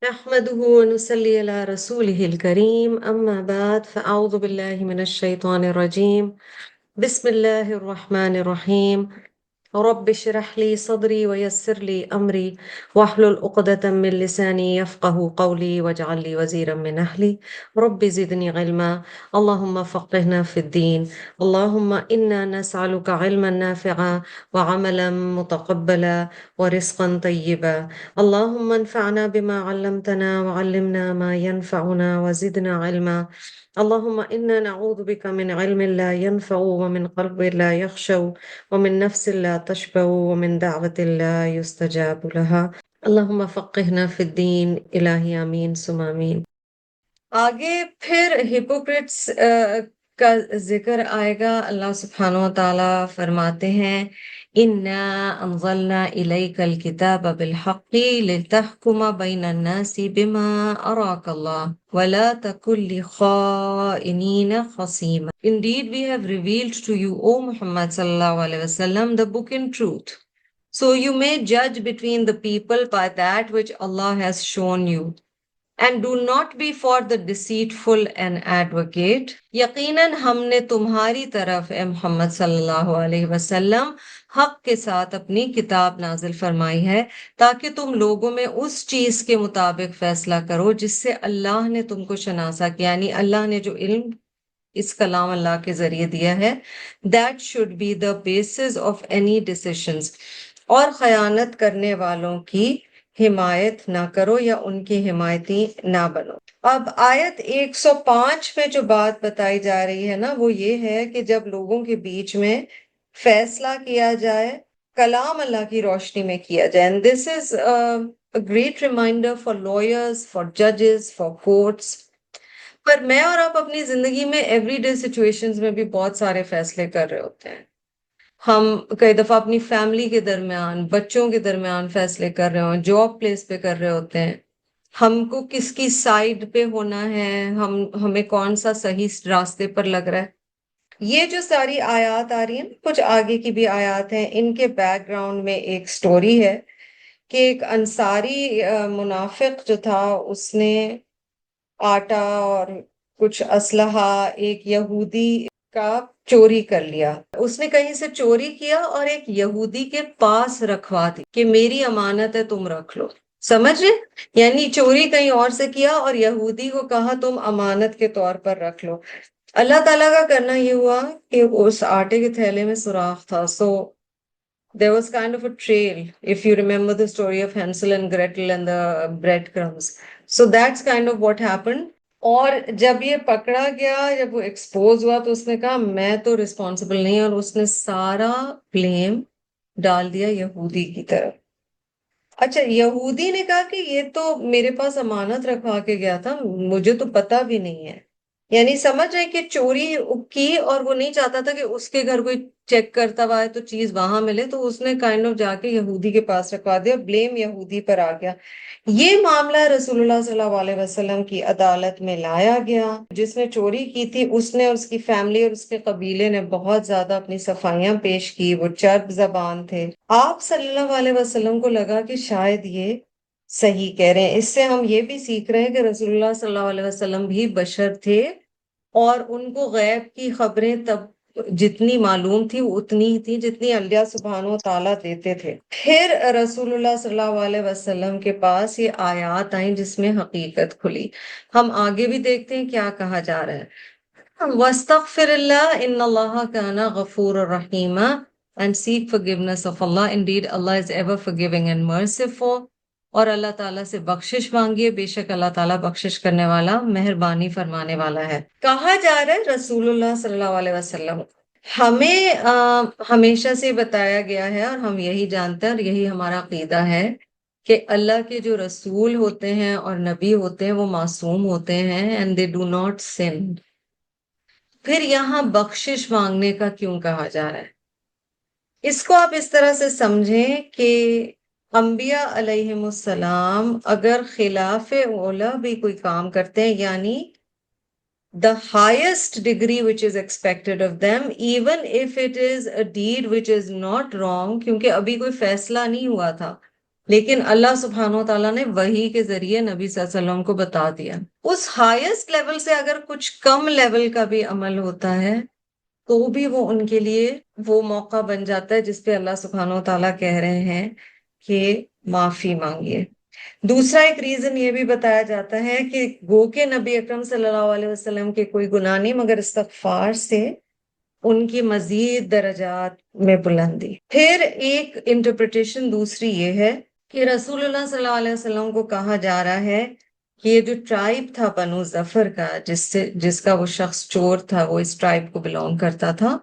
نحمده ونصلي على رسوله الكريم أما بعد فأعوذ بالله من الشيطان الرجيم بسم الله الرحمن الرحيم رب اشرح لي صدري ويسر لي أمري واحلل عقدة من لساني يفقه قولي واجعل لي وزيرا من أهلي رب زدني علما اللهم فقهنا في الدين اللهم إنا نسألك علما نافعا وعملا متقبلا ورزقا طيبا اللهم انفعنا بما علمتنا وعلمنا ما ينفعنا وزدنا علما اللهم إنا نعوذ بك من علم لا ينفع ومن قلب لا يخشع ومن نفس لا تشبع ومن دعوة لا يستجاب لها اللهم فقهنا في الدين إلهي آمين ثم آمين. آگے پھر ہپوکریٹس کا ذکر آئے گا. اللہ سبحانہ و تعالیٰ فرماتے ہیں اِنَّا أَنزَلْنَا إِلَيْكَ الْكِتَابَ بِالْحَقِّ لِتَحْكُمَ بَيْنَ النَّاسِ بِمَا أَرَاكَ اللَّهُ وَلَا تَكُنْ لِلْخَائِنِينَ خَصِيمًا. Indeed, we have revealed to you, O Muhammad sallallahu alaihi wasallam, the book in truth. So you may judge between the people by that which Allah has shown you. And do not be for the deceitful an advocate. یقیناً ہم نے تمہاری طرف اے محمد صلی اللہ علیہ وسلم حق کے ساتھ اپنی کتاب نازل فرمائی ہے تاکہ تم لوگوں میں اس چیز کے مطابق فیصلہ کرو جس سے اللہ نے تم کو شناسا کیا، یعنی اللہ نے جو علم اس کلام اللہ کے ذریعے دیا ہے. That should be the basis of any decisions. اور خیانت کرنے والوں کی حمایت نہ کرو یا ان کی حمایتی نہ بنو. اب آیت 105 میں جو بات بتائی جا رہی ہے نا وہ یہ ہے کہ جب لوگوں کے بیچ میں فیصلہ کیا جائے کلام اللہ کی روشنی میں کیا جائے. And this is a great reminder for lawyers, for judges, for courts. پر میں اور آپ اپنی زندگی میں ایوری ڈے سچویشنز میں بھی بہت سارے فیصلے کر رہے ہوتے ہیں. ہم کئی دفعہ اپنی فیملی کے درمیان، بچوں کے درمیان فیصلے کر رہے ہوں، جاب پلیس پہ کر رہے ہوتے ہیں. ہم کو کس کی سائیڈ پہ ہونا ہے، ہمیں کون سا صحیح راستے پر لگ رہا ہے. یہ جو ساری آیات آ رہی ہیں، کچھ آگے کی بھی آیات ہیں، ان کے بیک گراؤنڈ میں ایک سٹوری ہے کہ ایک انصاری منافق جو تھا اس نے آٹا اور کچھ اسلحہ ایک یہودی کا چوری کر لیا. اس نے کہیں سے چوری کیا اور ایک یہودی کے پاس رکھوا دی کہ میری امانت ہے تم رکھ لو. سمجھ رہے؟ یعنی چوری کہیں اور سے کیا اور یہودی کو کہا تم امانت کے طور پر رکھ لو. اللہ تعالیٰ کا کرنا یہ ہوا کہ اس آٹے کے تھیلے میں سوراخ تھا. So there was kind of a trail, if you remember the story of Hansel and Gretel and the breadcrumbs. So that's kind of what happened. اور جب یہ پکڑا گیا، جب وہ ایکسپوز ہوا تو اس نے کہا میں تو ریسپانسبل نہیں، اور اس نے سارا بلیم ڈال دیا یہودی کی طرف. اچھا، یہودی نے کہا کہ یہ تو میرے پاس امانت رکھوا کے گیا تھا، مجھے تو پتا بھی نہیں ہے. یعنی سمجھ رہے کہ چوری کی اور وہ نہیں چاہتا تھا کہ اس کے گھر کوئی چیک کرتا ہوا ہے تو چیز وہاں ملے، تو اس نے کائنڈ آف جا کے یہودی کے پاس رکھوا دیا، بلیم یہودی پر آ گیا. یہ معاملہ رسول اللہ صلی اللہ علیہ وسلم کی عدالت میں لایا گیا. جس نے چوری کی تھی اس نے، اس کی فیملی اور اس کے قبیلے نے بہت زیادہ اپنی صفائیاں پیش کی. وہ چرب زبان تھے. آپ صلی اللہ علیہ وسلم کو لگا کہ شاید یہ صحیح کہہ رہے ہیں. اس سے ہم یہ بھی سیکھ رہے ہیں کہ رسول اللہ صلی اللہ علیہ وسلم بھی بشر تھے اور ان کو غیب کی خبریں تب جتنی معلوم تھی اتنی ہی تھی جتنی اللہ سبحانہ و تعالیٰ دیتے تھے. پھر رسول اللہ صلی اللہ علیہ وسلم کے پاس یہ آیات آئیں جس میں حقیقت کھلی. ہم آگے بھی دیکھتے ہیں کیا کہا جا رہا ہے. وَاسْتَغْفِرِ اللَّهِ إِنَّ اللَّهَ كَانَ غَفُورًا رَحِيمًا. And seek forgiveness of Allah. Indeed, Allah is ever forgiving and merciful. اور اللہ تعالیٰ سے بخشش مانگیے، بے شک اللہ تعالیٰ بخشش کرنے والا، مہربانی فرمانے والا ہے. کہا جا رہا ہے رسول اللہ صلی اللہ علیہ وسلم ہمیں ہمیشہ سے بتایا گیا ہے اور ہم یہی جانتے ہیں اور یہی ہمارا عقیدہ ہے کہ اللہ کے جو رسول ہوتے ہیں اور نبی ہوتے ہیں وہ معصوم ہوتے ہیں and they do not sin. پھر یہاں بخشش مانگنے کا کیوں کہا جا رہا ہے؟ اس کو آپ اس طرح سے سمجھیں کہ انبیاء علیہم السلام اگر خلاف اولا بھی کوئی کام کرتے ہیں، یعنی the highest degree which is expected of them, even if it is a deed which is not wrong، کیونکہ ابھی کوئی فیصلہ نہیں ہوا تھا، لیکن اللہ سبحانہ و تعالیٰ نے وحی کے ذریعے نبی صلی اللہ علیہ وسلم کو بتا دیا۔ اس ہائیسٹ لیول سے اگر کچھ کم لیول کا بھی عمل ہوتا ہے تو بھی وہ ان کے لیے وہ موقع بن جاتا ہے جس پہ اللہ سبحانہ و تعالیٰ کہہ رہے ہیں کہ معافی مانگیے۔ دوسرا ایک ریزن یہ بھی بتایا جاتا ہے کہ گو کہ نبی اکرم صلی اللہ علیہ وسلم کے کوئی گناہ نہیں مگر استغفار سے ان کی مزید درجات میں بلندی۔ پھر ایک انٹرپریٹیشن دوسری یہ ہے کہ رسول اللہ صلی اللہ علیہ وسلم کو کہا جا رہا ہے کہ یہ جو ٹرائب تھا بنو ظفر کا، جس کا وہ شخص چور تھا، وہ اس ٹرائب کو بلونگ کرتا تھا،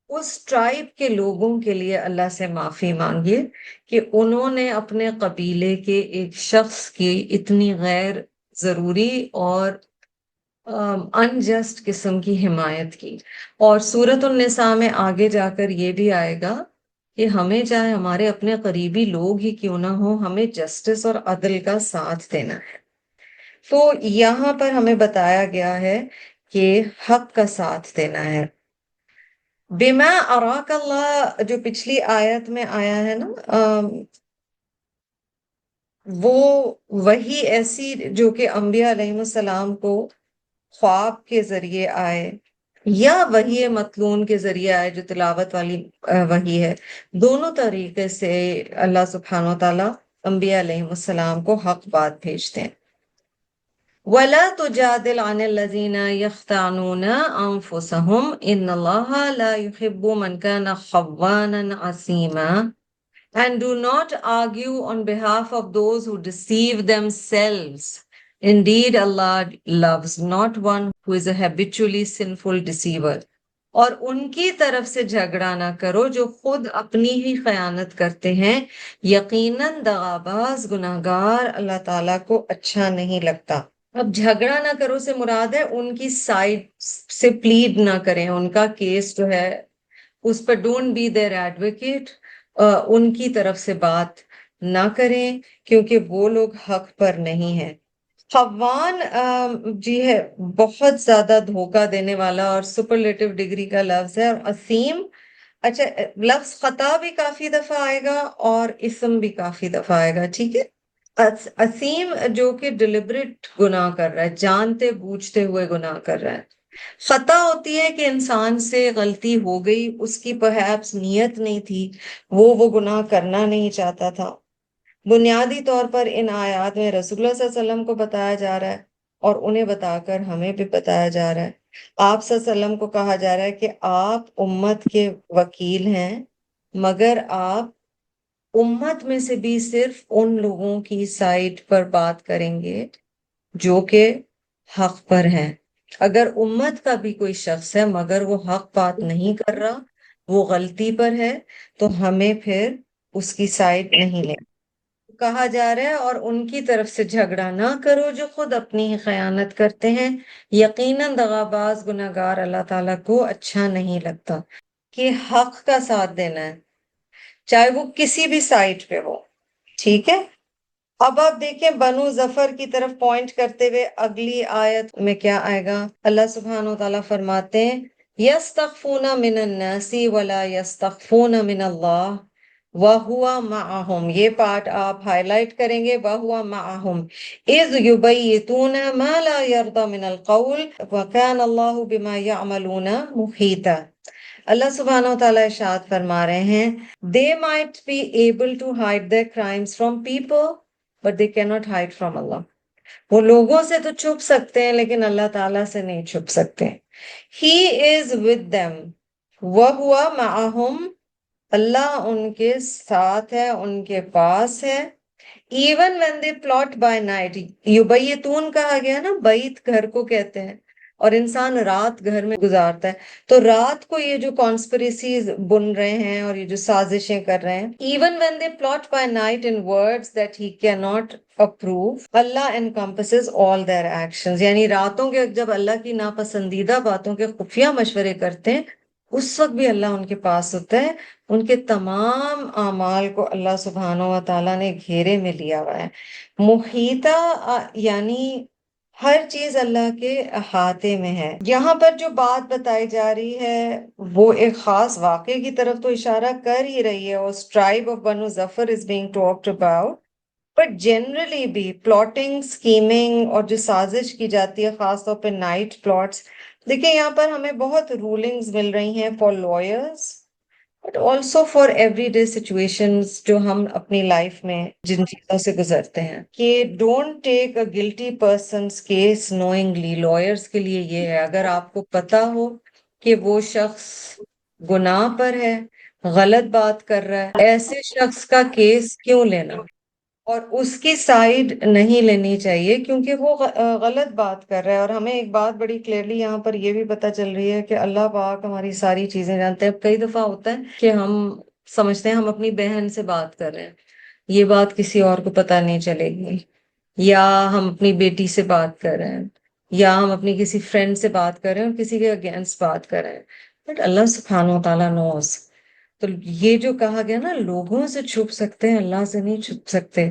اس ٹرائب کے لوگوں کے لیے اللہ سے معافی مانگیے کہ انہوں نے اپنے قبیلے کے ایک شخص کی اتنی غیر ضروری اور انجسٹ قسم کی حمایت کی۔ اور سورۃ النساء میں آگے جا کر یہ بھی آئے گا کہ ہمیں چاہے ہمارے اپنے قریبی لوگ ہی کیوں نہ ہو، ہمیں جسٹس اور عدل کا ساتھ دینا ہے۔ تو یہاں پر ہمیں بتایا گیا ہے کہ حق کا ساتھ دینا ہے۔ بما اراک اللہ جو پچھلی آیت میں آیا ہے نا، وہ وہی ایسی جو کہ انبیاء علیہ السلام کو خواب کے ذریعے آئے یا وحی متلون کے ذریعے آئے جو تلاوت والی وحی ہے، دونوں طریقے سے اللہ سبحانہ و تعالیٰ انبیاء علیہ السلام کو حق بات بھیجتے ہیں۔ وَلَا تُجَادِلْ عَنِ الَّذِينَ يَخْتَانُونَ أَنفُسَهُمْ إِنَّ اللَّهَ لَا يُحِبُّ مَنْ كَانَ خَوَّانًا عَصِيمًا And do not argue on behalf of those who deceive themselves. Indeed, Allah loves not one who is a habitually sinful deceiver. اور ان کی طرف سے جھگڑا نہ کرو جو خود اپنی ہی خیانت کرتے ہیں، یقیناً دغاباز گناہگار اللہ تعالیٰ کو اچھا نہیں لگتا۔ اب جھگڑا نہ کرو سے مراد ہے ان کی سائڈ سے پلیڈ نہ کریں، ان کا کیس جو ہے اس پر ڈونٹ بی دیئر ایڈوکیٹ، ان کی طرف سے بات نہ کریں کیونکہ وہ لوگ حق پر نہیں ہیں۔ خوان جی ہے بہت زیادہ دھوکہ دینے والا اور سپرلیٹو ڈگری کا لفظ ہے، اور اسیم، اچھا لفظ خطا بھی کافی دفعہ آئے گا اور اسم بھی کافی دفعہ آئے گا، ٹھیک ہے۔ اسیم جو کہ ڈیلیبریٹ گناہ کر رہا ہے، جانتے بوجھتے ہوئے گناہ کر رہا ہے۔ خطا ہوتی ہے کہ انسان سے غلطی ہو گئی، اس کی پرہیپس نیت نہیں تھی، وہ گناہ کرنا نہیں چاہتا تھا۔ بنیادی طور پر ان آیات میں رسول اللہ صلی اللہ علیہ وسلم کو بتایا جا رہا ہے اور انہیں بتا کر ہمیں بھی بتایا جا رہا ہے۔ آپ صلی اللہ علیہ وسلم کو کہا جا رہا ہے کہ آپ امت کے وکیل ہیں، مگر آپ امت میں سے بھی صرف ان لوگوں کی سائٹ پر بات کریں گے جو کہ حق پر ہیں۔ اگر امت کا بھی کوئی شخص ہے مگر وہ حق بات نہیں کر رہا، وہ غلطی پر ہے، تو ہمیں پھر اس کی سائٹ نہیں لیں۔ کہا جا رہا ہے اور ان کی طرف سے جھگڑا نہ کرو جو خود اپنی ہی خیانت کرتے ہیں، یقیناً دغاباز گناہگار اللہ تعالیٰ کو اچھا نہیں لگتا۔ کہ حق کا ساتھ دینا ہے چاہے وہ کسی بھی سائٹ پہ ہو، ٹھیک ہے۔ اب آپ دیکھیں بنو ظفر کی طرف پوائنٹ کرتے ہوئے اگلی آیت میں کیا آئے گا۔ اللہ سبحانہ و تعالیٰ فرماتے ہیں یستخفون من الناس ولا یستخفون من اللہ وَهُوَ مَعَهُمْ، یہ پارٹ آپ ہائی لائٹ کریں گے، وَهُوَ مَعَهُمْ إِذْ يُبَيِّتُونَ مَا لَا يَرْضَى مِنَ الْقَوْلِ وَكَانَ اللَّهُ بِمَا يَعْمَلُونَ مُحِيطًا۔ اللہ سبحانہ و تعالیٰ ارشاد فرما رہے ہیں they might be able to hide their crimes from people but they cannot hide from Allah۔ وہ لوگوں سے تو چھپ سکتے ہیں لیکن اللہ تعالیٰ سے نہیں چھپ سکتے۔ He is with them، وَهُوَ مَعَهُمْ، اللہ ان کے ساتھ ہے، ان کے پاس ہے۔ Even when they plot by night, یبیتون کہا گیا نا، بیت گھر کو کہتے ہیں اور انسان رات گھر میں گزارتا ہے، تو رات کو یہ جو کانسپریسیز بن رہے ہیں اور یہ جو سازشیں کر رہے ہیں، even when they plot by night in words that he can not approve, Allah encompasses all their actions، یعنی راتوں کے جب اللہ کی ناپسندیدہ باتوں کے خفیہ مشورے کرتے ہیں اس وقت بھی اللہ ان کے پاس ہوتا ہے، ان کے تمام اعمال کو اللہ سبحانہ و تعالیٰ نے گھیرے میں لیا ہوا ہے۔ محیطہ یعنی ہر چیز اللہ کے احاطے میں ہے۔ یہاں پر جو بات بتائی جا رہی ہے وہ ایک خاص واقعے کی طرف تو اشارہ کر ہی رہی ہے، اور tribe of Banu Zafar is being talked about, but generally بھی پلاٹنگ، سکیمنگ اور جو سازش کی جاتی ہے خاص طور پہ نائٹ پلاٹس، دیکھیں یہاں پر ہمیں بہت رولنگز مل رہی ہیں for lawyers but also for every day situations جو ہم اپنی لائف میں جن چیزوں سے گزرتے ہیں، کہ don't take a guilty person's case knowingly. Lawyers کے لیے یہ ہے، اگر آپ کو پتا ہو کہ وہ شخص گناہ پر ہے، غلط بات کر رہا ہے، ایسے شخص کا کیس کیوں لینا، اور اس کی سائیڈ نہیں لینی چاہیے کیونکہ وہ غلط بات کر رہا ہے۔ اور ہمیں ایک بات بڑی کلیئرلی یہاں پر یہ بھی پتہ چل رہی ہے کہ اللہ پاک ہماری ساری چیزیں جانتے ہیں۔ اب کئی دفعہ ہوتا ہے کہ ہم سمجھتے ہیں ہم اپنی بہن سے بات کر رہے ہیں، یہ بات کسی اور کو پتہ نہیں چلے گی، یا ہم اپنی بیٹی سے بات کر رہے ہیں، یا ہم اپنی کسی فرینڈ سے بات کر رہے ہیں اور کسی کے اگینسٹ بات کر رہے ہیں، بٹ اللہ سبحانہ و تعالیٰ نوز۔ تو یہ جو کہا گیا نا لوگوں سے چھپ سکتے ہیں، اللہ سے نہیں چھپ سکتے۔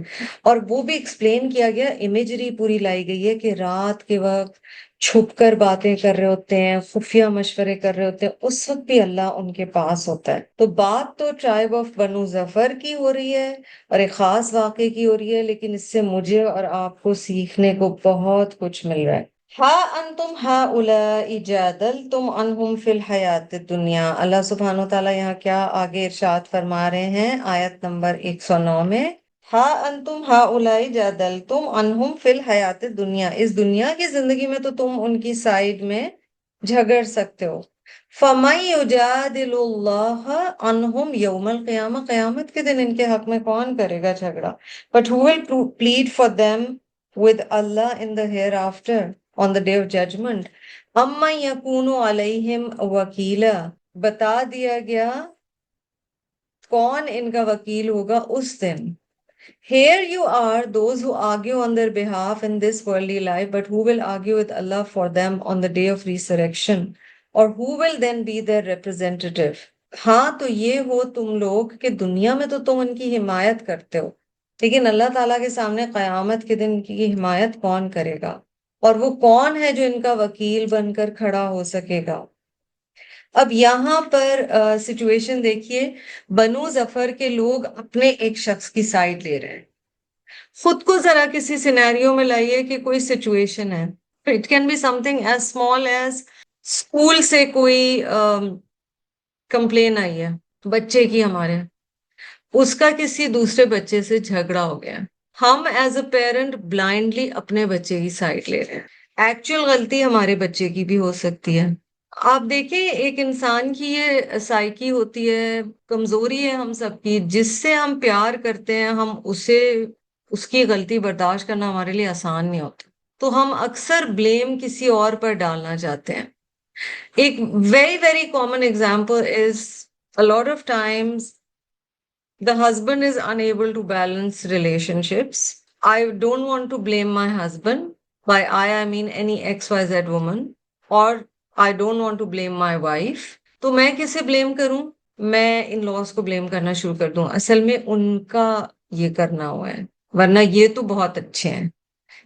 اور وہ بھی ایکسپلین کیا گیا، امیجری پوری لائی گئی ہے کہ رات کے وقت چھپ کر باتیں کر رہے ہوتے ہیں، خفیہ مشورے کر رہے ہوتے ہیں، اس وقت بھی اللہ ان کے پاس ہوتا ہے۔ تو بات تو ٹرائب آف بنو ظفر کی ہو رہی ہے اور ایک خاص واقعے کی ہو رہی ہے، لیکن اس سے مجھے اور آپ کو سیکھنے کو بہت کچھ مل رہا ہے۔ ہا انتم ہؤلاء جادلتم عنہم فی الحیات الدنیا، اللہ سبحانہ وتعالیٰ یہاں کیا آگے ارشاد فرما رہے ہیں آیت نمبر 109 میں، ہا انتم ہؤلاء جادلتم عنہم فی الحیات الدنیا، اس دنیا کی زندگی میں تو تم ان کی سائیڈ میں جھگڑ سکتے ہو، فَمَن يُجَادِلُ اللَّهَ عَنْهُمْ يَوْمَ الْقِيَامَةِ، قیامت کے دن ان کے حق میں کون کرے گا جھگڑا؟ But who will plead for them with Allah in the hereafter, on the day of judgment؟ اَمَّن يَكُونُ عَلَيْهِمْ وَكِيلًا، بتا دیا گیا کون ان کا وکیل ہوگا اس دن۔ Here you are, those who argue on their behalf in this worldly life, but who will argue with Allah for them on the day of resurrection? Or who will then be their representative؟ ہاں تو یہ ہو تم لوگ کہ دنیا میں تو تم ان کی حمایت کرتے ہو، لیکن اللہ تعالیٰ کے سامنے قیامت کے دن کی حمایت کون کرے گا؟ اور وہ کون ہے جو ان کا وکیل بن کر کھڑا ہو سکے گا؟ اب یہاں پر سچویشن دیکھیے، بنو ظفر کے لوگ اپنے ایک شخص کی سائیڈ لے رہے ہیں۔ خود کو ذرا کسی سینیریو میں لائیے کہ کوئی سچویشن ہے، it can be something as small as school سے کوئی کمپلین آئی ہے بچے کی ہمارے، اس کا کسی دوسرے بچے سے جھگڑا ہو گیا، ہم ایز اے پیرنٹ بلائنڈلی اپنے بچے کی سائیڈ لے رہے ہیں۔ ایکچوئل غلطی ہمارے بچے کی بھی ہو سکتی ہے۔ آپ دیکھیں ایک انسان کی یہ سائیکی ہوتی ہے، کمزوری ہے ہم سب کی، جس سے ہم پیار کرتے ہیں ہم اسے اس کی غلطی برداشت کرنا ہمارے لیے آسان نہیں ہوتا، تو ہم اکثر بلیم کسی اور پر ڈالنا چاہتے ہیں۔ ایک very very common example is a lot of times the husband is unable to balance relationships. I don't want to blame my husband. By I mean any XYZ woman. Or I don't want to blame my wife. تو میں کسے blame کروں؟ میں ان لاس کو blame کرنا شروع کر دوں، اصل میں ان کا یہ کرنا ہوا ہے، ورنہ یہ تو بہت اچھے ہیں،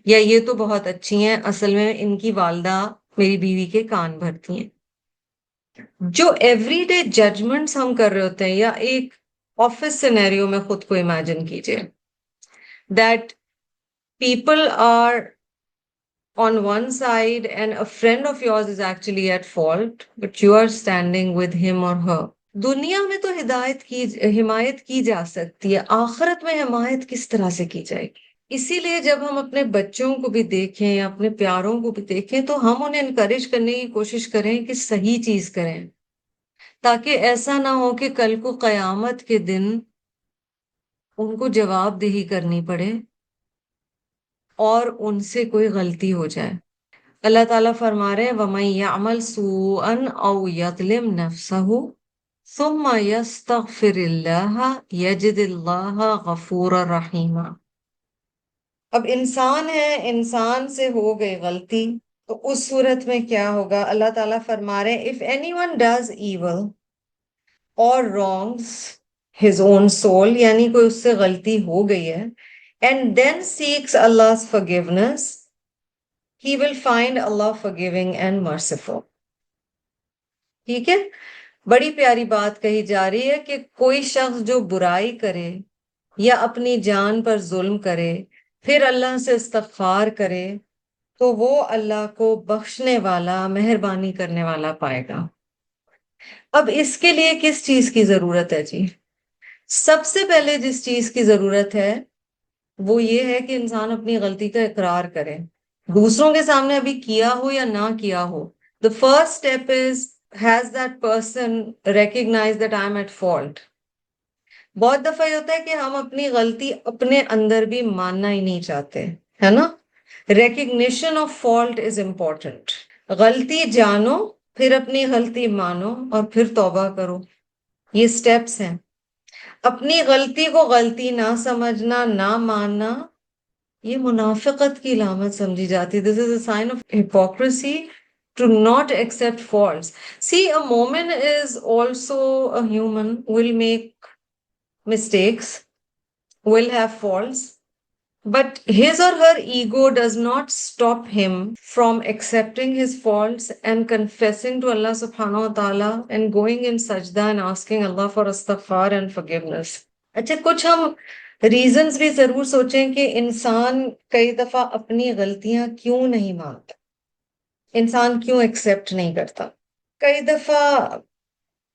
یا یہ تو بہت اچھی ہیں، اصل میں ان کی والدہ میری بیوی کے کان بھرتی ہیں۔ جو ایوری ڈے ججمنٹس ہم کر رہے ہوتے ہیں، یا ایک آفس سینیریو میں خود کو امیجن کیجئے that people are on one side and a friend of yours is actually at fault, but you are standing with him or her. دنیا میں تو حمایت کی جا سکتی ہے، آخرت میں حمایت کس طرح سے کی جائے گی؟ اسی لیے جب ہم اپنے بچوں کو بھی دیکھیں یا اپنے پیاروں کو بھی دیکھیں تو ہم انہیں انکریج کرنے کی کوشش کریں کہ صحیح چیز کریں، تاکہ ایسا نہ ہو کہ کل کو قیامت کے دن ان کو جواب دہی کرنی پڑے اور ان سے کوئی غلطی ہو جائے۔ اللہ تعالیٰ فرما رہے ہیں وَمَن يَعْمَلْ سُوءًا أَوْ يَظْلِمْ نَفْسَهُ ثُمَّ يَسْتَغْفِرِ اللَّهَ يَجِدِ اللَّهَ غَفُورًا رَحِيمًا۔ اب انسان ہے، انسان سے ہو گئی غلطی، تو اس صورت میں کیا ہوگا؟ اللہ تعالیٰ فرما رہے ہیں if anyone does evil or wrongs his own soul، یعنی کوئی اس سے غلطی ہو گئی ہے، and then seeks Allah's forgiveness، he will find Allah forgiving and merciful. ٹھیک ہے. بڑی پیاری بات کہی جا رہی ہے کہ کوئی شخص جو برائی کرے یا اپنی جان پر ظلم کرے پھر اللہ سے استغفار کرے تو وہ اللہ کو بخشنے والا مہربانی کرنے والا پائے گا. اب اس کے لیے کس چیز کی ضرورت ہے جی؟ سب سے پہلے جس چیز کی ضرورت ہے وہ یہ ہے کہ انسان اپنی غلطی کا اقرار کرے، دوسروں کے سامنے ابھی کیا ہو یا نہ کیا ہو. The first step is, has that person recognized that I am at fault. بہت دفعہ یہ ہوتا ہے کہ ہم اپنی غلطی اپنے اندر بھی ماننا ہی نہیں چاہتے، ہے نا؟ Recognition of fault is important. غلطی جانو، پھر اپنی غلطی مانو اور پھر توبہ کرو. یہ سٹیپس ہیں. اپنی غلطی کو غلطی نہ سمجھنا، نہ ماننا، یہ منافقت کی علامت سمجھی جاتی ہے. This is a sign of hypocrisy to not accept faults. See, a moment is also a human, will make mistakes, will have faults, but his or her ego does not stop him from accepting his faults and confessing to Allah subhanahu wa ta'ala and going in sajda and asking Allah for astaghfar and forgiveness. اچھا، کچھ ہم reasons بھی ضرور سوچیں کہ انسان کئی دفعہ اپنی غلطیاں کیوں نہیں مانتا، انسان کیوں ایکسیپٹ نہیں کرتا. کئی دفعہ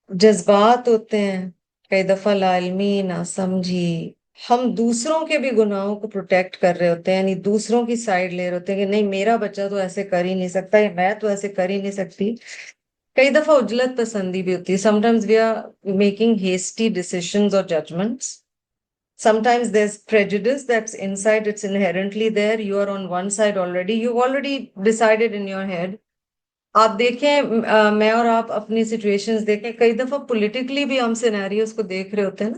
جذبات ہوتے ہیں، کئی دفعہ لا علمی، نہ سمجھی. ہم دوسروں کے بھی گناہوں کو پروٹیکٹ کر رہے ہوتے ہیں، یعنی دوسروں کی سائڈ لے رہے ہوتے ہیں کہ نہیں، میرا بچہ تو ایسے کر ہی نہیں سکتا، یا میں تو ایسے کر ہی نہیں سکتی. کئی دفعہ عجلت پسندی بھی ہوتی ہے. Sometimes we are making hasty decisions or judgments. Sometimes there's prejudice that's inside, it's inherently there. You are on one side already. You've already decided in your head. آپ دیکھیں، میں اور آپ اپنی سچویشنز دیکھیں، کئی دفعہ پولیٹیکلی بھی ہم سینیریوز کو دیکھ رہے ہوتے ہیں نا،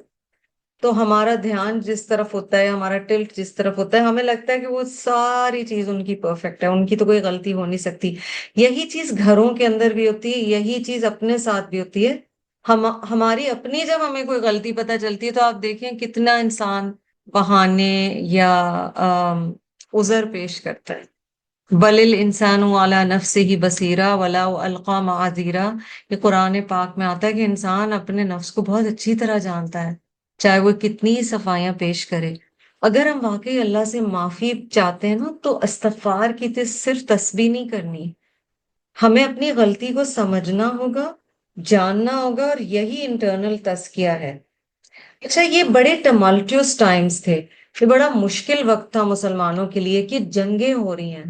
تو ہمارا دھیان جس طرف ہوتا ہے، ہمارا ٹلٹ جس طرف ہوتا ہے، ہمیں لگتا ہے کہ وہ ساری چیز ان کی پرفیکٹ ہے، ان کی تو کوئی غلطی ہو نہیں سکتی. یہی چیز گھروں کے اندر بھی ہوتی ہے، یہی چیز اپنے ساتھ بھی ہوتی ہے. ہماری اپنی جب ہمیں کوئی غلطی پتہ چلتی ہے تو آپ دیکھیں کتنا انسان بہانے یا عذر پیش کرتا ہے. بل الانسان علی نفسہ بصیرہ ولو القی معاذیرہ. یہ قرآن پاک میں آتا ہے کہ انسان اپنے نفس کو بہت اچھی طرح جانتا ہے، چاہے وہ کتنی صفائیاں پیش کرے. اگر ہم واقعی اللہ سے معافی چاہتے ہیں نا تو استغفار کی صرف تسبیح نہیں کرنی، ہمیں اپنی غلطی کو سمجھنا ہوگا، جاننا ہوگا، اور یہی انٹرنل تزکیہ ہے. اچھا، یہ بڑے ٹملٹیوس ٹائمز تھے، یہ بڑا مشکل وقت تھا مسلمانوں کے لیے کہ جنگیں ہو رہی ہیں،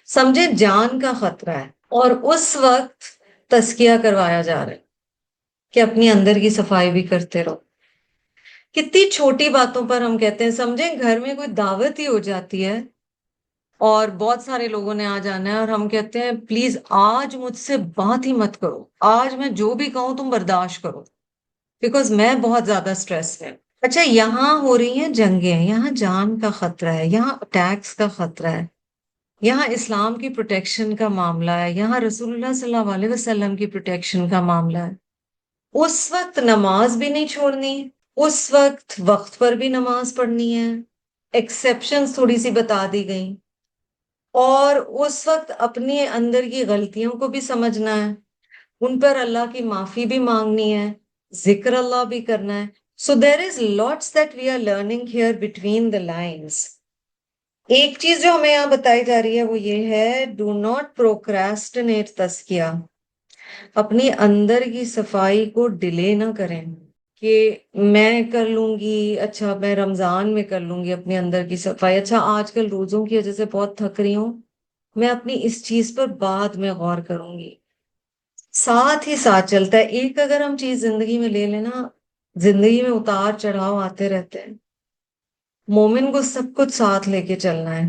سمجھے جان کا خطرہ ہے، اور اس وقت تزکیہ کروایا جا رہا ہے کہ اپنی اندر کی صفائی بھی کرتے رہو. کتنی چھوٹی باتوں پر ہم کہتے ہیں، سمجھیں گھر میں کوئی دعوت ہی ہو جاتی ہے اور بہت سارے لوگوں نے آ جانا ہے، اور ہم کہتے ہیں پلیز آج مجھ سے بات ہی مت کرو، آج میں جو بھی کہوں تم برداشت کرو بیکاز میں بہت زیادہ اسٹریس میں. اچھا، یہاں ہو رہی ہیں جنگیں، یہاں جان کا خطرہ ہے، یہاں اٹیکس کا خطرہ ہے، یہاں اسلام کی پروٹیکشن کا معاملہ ہے، یہاں رسول اللہ صلی اللہ علیہ وسلم کی پروٹیکشن کا معاملہ ہے. اس وقت نماز بھی نہیں چھوڑنی، اس وقت وقت پر بھی نماز پڑھنی ہے، ایکسیپشنز تھوڑی سی بتا دی گئیں، اور اس وقت اپنے اندر کی غلطیوں کو بھی سمجھنا ہے، ان پر اللہ کی معافی بھی مانگنی ہے، ذکر اللہ بھی کرنا ہے. So there is lots that we are learning here between the lines. ایک چیز جو ہمیں یہاں بتائی جا رہی ہے وہ یہ ہے، ڈو ناٹ پروکراسٹینیٹ تزکیہ. اپنی اندر کی صفائی کو ڈیلے نہ کریں کہ میں کر لوں گی، اچھا میں رمضان میں کر لوں گی اپنے اندر کی صفائی، اچھا آج کل روزوں کی وجہ سے بہت تھک رہی ہوں، میں اپنی اس چیز پر بعد میں غور کروں گی. ساتھ ہی ساتھ چلتا ہے. ایک اگر ہم چیز زندگی میں لے لینا، زندگی میں اتار چڑھاؤ آتے رہتے ہیں، مومن کو سب کچھ ساتھ لے کے چلنا ہے.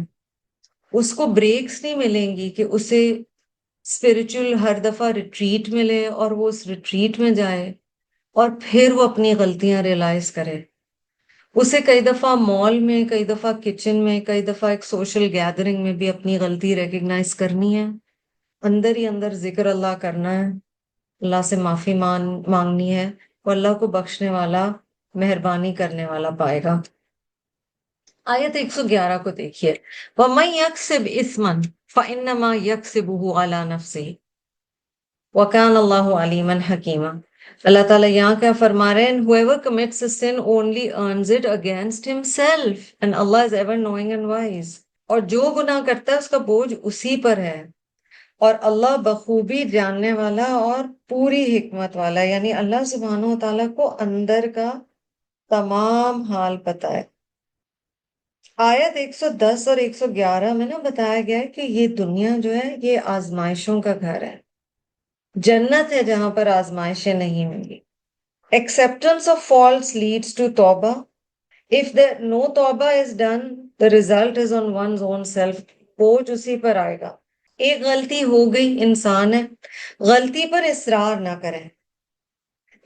اس کو بریکس نہیں ملیں گی کہ اسے اسپرچل ہر دفعہ ریٹریٹ ملے اور وہ اس ریٹریٹ میں جائے اور پھر وہ اپنی غلطیاں ریئلائز کرے. اسے کئی دفعہ مال میں، کئی دفعہ کچن میں، کئی دفعہ ایک سوشل گیدرنگ میں بھی اپنی غلطی ریکگنائز کرنی ہے، اندر ہی اندر ذکر اللہ کرنا ہے، اللہ سے معافی مانگنی ہے، اور اللہ کو بخشنے والا، مہربانی کرنے والا پائے گا. آیت 111 کو دیکھیے، وَمَن يَكْسِبْ إِثْمًا فَإِنَّمَا يَكْسِبُهُ عَلَى نَفْسِهِ وَكَانَ اللَّهُ عَلِيمًا حَكِيمًا۔ اللہ تعالیٰ یہاں کیا فرما رہے ہیں؟ Whoever commits a sin only earns it against himself and Allah is ever knowing and wise۔ اور جو گناہ کرتا ہے اس کا بوجھ اسی پر ہے، اور اللہ بخوبی جاننے والا اور پوری حکمت والا ہے، یعنی اللہ سبحانہ و تعالیٰ کو اندر کا تمام حال پتہ ہے۔ آیت 110 اور 111 میں نا بتایا گیا ہے کہ یہ دنیا جو ہے یہ آزمائشوں کا گھر ہے، جنت ہے جہاں پر آزمائشیں نہیں ہوں گی۔ Acceptance of faults leads to توبہ۔ If no توبہ is done, the result is on one's own self۔ بوجھ اسی پر آئے گا۔ ایک غلطی ہو گئی، انسان ہے، غلطی پر اصرار نہ کریں۔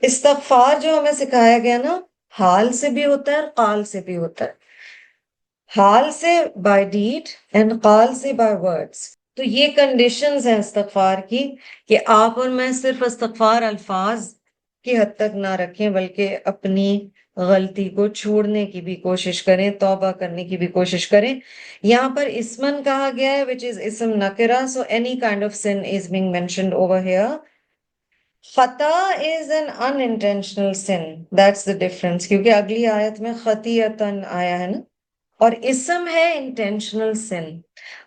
استغفار جو ہمیں سکھایا گیا نا، حال سے بھی ہوتا ہے اور قال سے بھی ہوتا ہے۔ حال سے بائی ڈیڈ اینڈ قال سے بائی ورڈز۔ تو یہ کنڈیشنز ہیں استغفار کی، کہ آپ اور میں صرف استغفار الفاظ کی حد تک نہ رکھیں بلکہ اپنی غلطی کو چھوڑنے کی بھی کوشش کریں، توبہ کرنے کی بھی کوشش کریں۔ یہاں پر اسمن کہا گیا ہے which is اسم نکرہ، so any kind of sin is being mentioned over here۔ خطا is an unintentional sin، that's the difference، کیونکہ اگلی آیت میں خطیئتن آیا ہے نا، اور اسم ہے انٹینشنل سن۔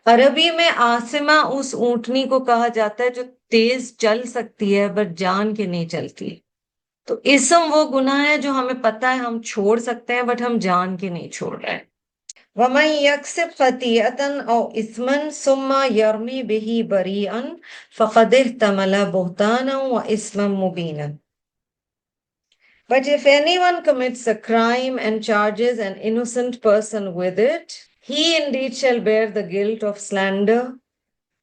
عربی میں آسمہ اس اونٹنی کو کہا جاتا ہے جو تیز چل سکتی ہے بٹ جان کے نہیں چلتی۔ تو اسم وہ گناہ ہے جو ہمیں پتہ ہے ہم چھوڑ سکتے ہیں بٹ ہم جان کے نہیں چھوڑ رہے ہیں۔ وَمَن يَكْسِبْ خَطِيئَةً أَوْ إِثْمًا ثُمَّ يَرْمِ بِهِ بَرِيئًا فَقَدِ احْتَمَلَ بُهْتَانًا وَإِثْمًا مُبِينًا۔ But if anyone commits a crime and charges an innocent person with it, he indeed shall bear the guilt of slander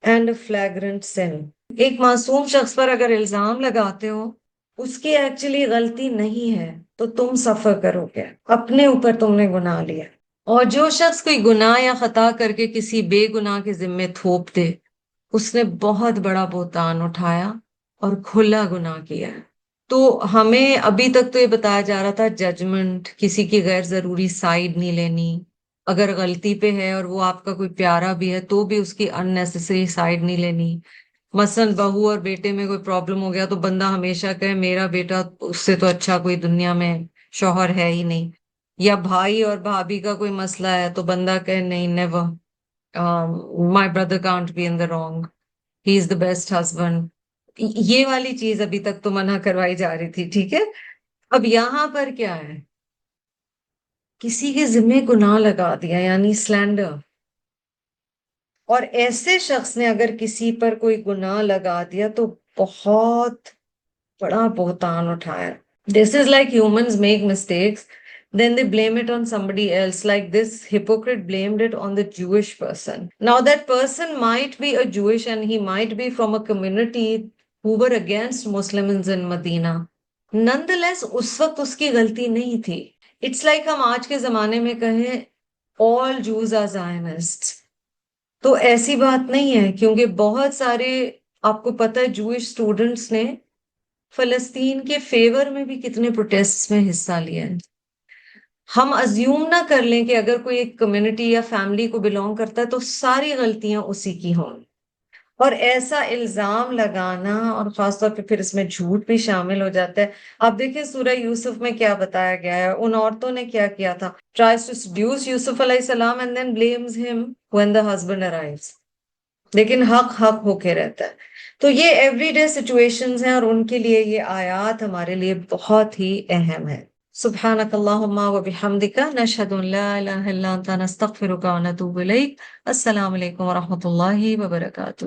and a flagrant sin۔ ایک معصوم شخص پر اگر الزام لگاتے ہو، اس کی ایکچولی غلطی نہیں ہے تو تم سفر کرو گے، اپنے اوپر تم نے گناہ لیا۔ اور جو شخص کوئی گناہ یا خطا کر کے کسی بے گناہ کے ذمے تھوپ دے، اس نے بہت بڑا بہتان اٹھایا اور کھلا گناہ کیا ہے۔ تو ہمیں ابھی تک تو یہ بتایا جا رہا تھا ججمنٹ، کسی کی غیر ضروری سائیڈ نہیں لینی، اگر غلطی پہ ہے اور وہ آپ کا کوئی پیارا بھی ہے تو بھی اس کی اننیسیسری سائیڈ نہیں لینی۔ مثلا بہو اور بیٹے میں کوئی پرابلم ہو گیا تو بندہ ہمیشہ کہے میرا بیٹا اس سے تو اچھا کوئی دنیا میں شوہر ہے ہی نہیں، یا بھائی اور بھابھی کا کوئی مسئلہ ہے تو بندہ کہے نہیں، never, my brother can't be in the wrong, he is the best husband. یہ والی چیز ابھی تک تو منع کروائی جا رہی تھی، ٹھیک ہے۔ اب یہاں پر کیا ہے، کسی کے ذمے گناہ لگا دیا یعنی سلینڈر، اور ایسے شخص نے اگر کسی پر کوئی گناہ لگا دیا تو بہت بڑا بہتان اٹھایا۔ This is like humans make mistakes, then they blame it on somebody else. Like this hypocrite blamed it on the Jewish person. Now that person might be a Jewish and he might be from a community who were against Muslims in Medina. Nonetheless, اس وقت اس کی غلطی نہیں تھی۔ It's like ہم آج کے زمانے میں کہیں all Jews are Zionists۔ تو ایسی بات نہیں ہے، کیونکہ بہت سارے آپ کو پتہ ہے جوئش اسٹوڈنٹس نے فلسطین کے فیور میں بھی کتنے پروٹیسٹ میں حصہ لیا ہے۔ ہم ازیوم نہ کر لیں کہ اگر کوئی ایک کمیونٹی یا فیملی کو بلونگ کرتا ہے تو ساری غلطیاں اسی کی ہوں، اور ایسا الزام لگانا، اور خاص طور پہ پھر اس میں جھوٹ بھی شامل ہو جاتا ہے۔ آپ دیکھیں سورہ یوسف میں کیا بتایا گیا ہے، ان عورتوں نے کیا کیا تھا، tries to seduce یوسف علیہ السلام and then blames him when the husband arrives، لیکن حق حق ہو کے رہتا ہے۔ تو یہ ایوری ڈے سچویشنز ہیں، اور ان کے لیے یہ آیات ہمارے لیے بہت ہی اہم ہے۔ سبحانک اللہم و بحمدک، نشہد ان لا الہ الا انت، نستغفرک و نتوب الیک۔ السلام علیکم و رحمۃ اللہ وبرکاتہ۔